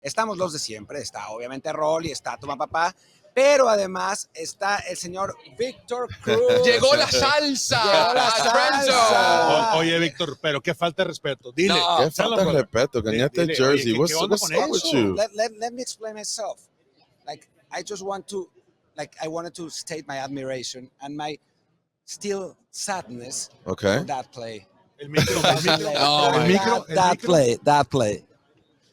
Estamos los de siempre, está obviamente Rolly, está tu papá, pero además está el señor Víctor Cruz. Llegó la salsa. Llegó la salsa. Oye, Víctor, pero qué falta de respeto. Dile. No, qué falta de respeto. Gañaste el jersey. What's up with you? Let me explain myself. Like, I just want to, I wanted to state my admiration and my still sadness Okay. for that play. El micro. That play.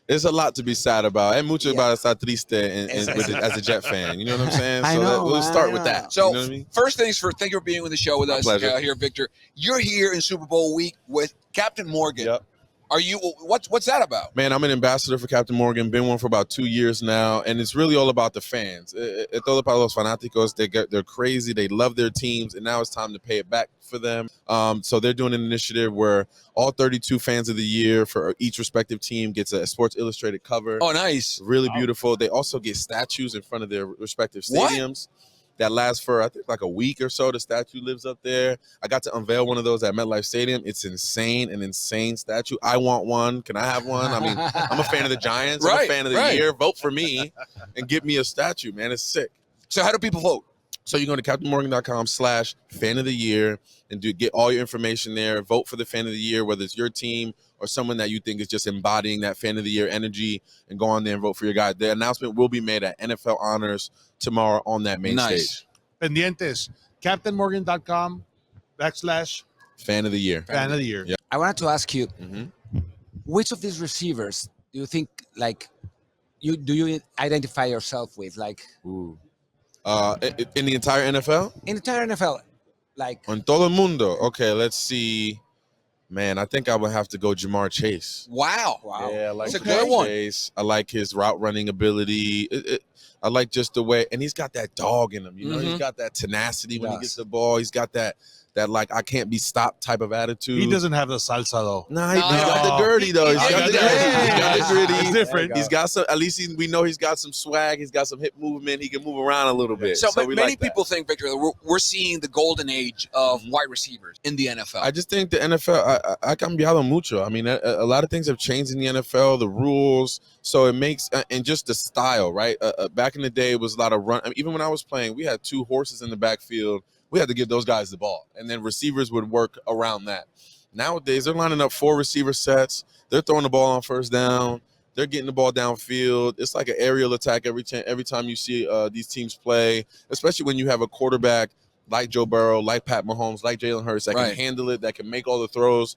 There's a lot to be sad about. And mucho para estar triste as a Jet fan. You know what I'm saying? I know, we'll start with that. So, you know what I mean? first things first, thank you for being on the show with us here, Victor. You're here in Super Bowl week with Captain Morgan. Yep. Are you? What's that about? Man, I'm an ambassador for Captain Morgan. Been one for about 2 years now, and it's really all about the fans. Es todo para los fanáticos. They're crazy. They love their teams, and now it's time to pay it back for them. So they're doing an initiative where all 32 fans of the year for each respective team gets a Sports Illustrated cover. Oh, nice. Really beautiful. They also get statues in front of their respective stadiums. That lasts for, I think, like a week or so. The statue lives up there. I got to unveil one of those at MetLife Stadium. It's insane, an insane statue. I want one. Can I have one? I mean, I'm a fan of the Giants. I'm a fan of the year. Vote for me and get me a statue, man. It's sick. So how do people vote? So you go to CaptainMorgan.com/fan of the year and get all your information there. Vote for the fan of the year, whether it's your team or someone that you think is just embodying that fan of the year energy, and go on there and vote for your guy. The announcement will be made at NFL Honors tomorrow on that main stage. Pendientes. CaptainMorgan.com/fan of the year. Fan of the year. Yeah. I wanted to ask you, which of these receivers do you think, do you identify yourself with? In the entire NFL? In the entire NFL, On todo el mundo. Okay, let's see. Man, I think I would have to go Jamar Chase. Wow. Yeah, I like That's a good one. Chase. I like his route running ability. I like just the way, and he's got that dog in him. You know, he's got that tenacity when he gets the ball. He's got that I can't be stopped type of attitude. He doesn't have the salsa though. Nah, he's got the dirty though. He's got the gritty. It's different. He's got some. At least we know he's got some swag. He's got some hip movement. He can move around a little bit. So many like people think, Victor, that we're seeing the golden age of wide receivers in the NFL. I just think the NFL ha cambiado mucho. I mean, a lot of things have changed in the NFL, the rules. So it makes, and just the style, right? Back in the day, it was a lot of run. I mean, even when I was playing, we had 2 horses in the backfield. We had to give those guys the ball, and then receivers would work around that. Nowadays, they're lining up 4 receiver sets. They're throwing the ball on first down. They're getting the ball downfield. It's like an aerial attack every time you see these teams play, especially when you have a quarterback like Joe Burrow, like Pat Mahomes, like Jalen Hurts that can handle it, that can make all the throws.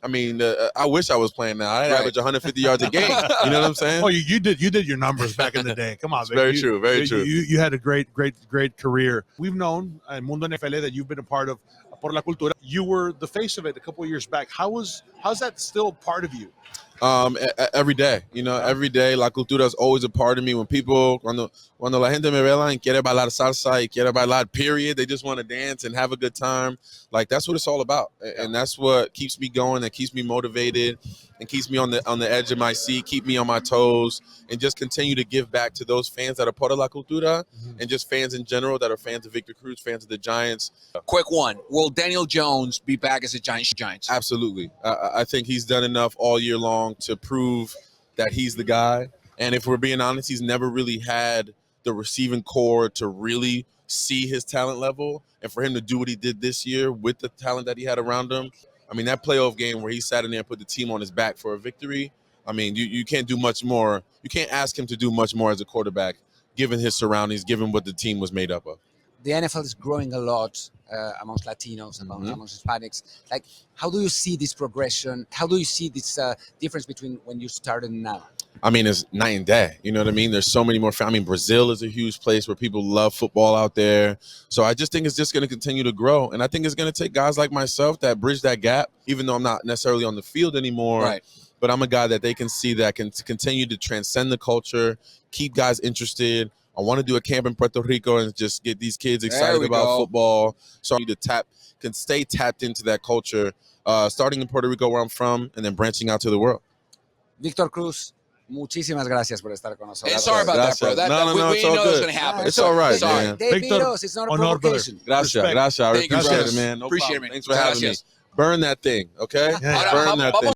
I mean, I wish I was playing now. I'd average 150 yards a game. You know what I'm saying? Oh, you did your numbers back in the day. Come on, very true. You had a great career. We've known in Mundo NFL that you've been a part of Por la Cultura. You were the face of it a couple of years back. How's that still part of you? Every day, every day, la cultura is always a part of me. When people, cuando la gente me vela y quiere bailar salsa y quiere bailar, period, they just want to dance and have a good time. Like, that's what it's all about, and that's what keeps me going, that keeps me motivated, and keeps me on the edge of my seat, keep me on my toes, and just continue to give back to those fans that are part of la cultura, and just fans in general that are fans of Víctor Cruz, fans of the Giants. Quick one: will Daniel Jones be back as a Giants? Absolutely. I think he's done enough all year long to prove that he's the guy. And if we're being honest, he's never really had the receiving core to really see his talent level. And for him to do what he did this year with the talent that he had around him, I mean, that playoff game where he sat in there and put the team on his back for a victory, I mean, you can't do much more. You can't ask him to do much more as a quarterback, given his surroundings, given what the team was made up of. The NFL is growing a lot amongst Latinos, amongst Hispanics. Like, how do you see this progression? How do you see this difference between when you started and now? I mean, it's night and day. You know what I mean? There's so many more. I mean, Brazil is a huge place where people love football out there. So I just think it's just going to continue to grow. And I think it's going to take guys like myself that bridge that gap, even though I'm not necessarily on the field anymore. Right. But I'm a guy that they can see that can continue to transcend the culture, keep guys interested. I want to do a camp in Puerto Rico and just get these kids excited about football. So I need to can stay tapped into that culture, starting in Puerto Rico where I'm from, and then branching out to the world. Víctor Cruz, muchísimas gracias por estar con nosotros. And sorry about that, bro. We know that's going to happen. It's all right, man. They beat us. It's not a provocation. Gracias. I appreciate it, man. No Appreciate problem. it, man. Thanks for having me. Burn that thing, okay? Yeah. Burn that thing.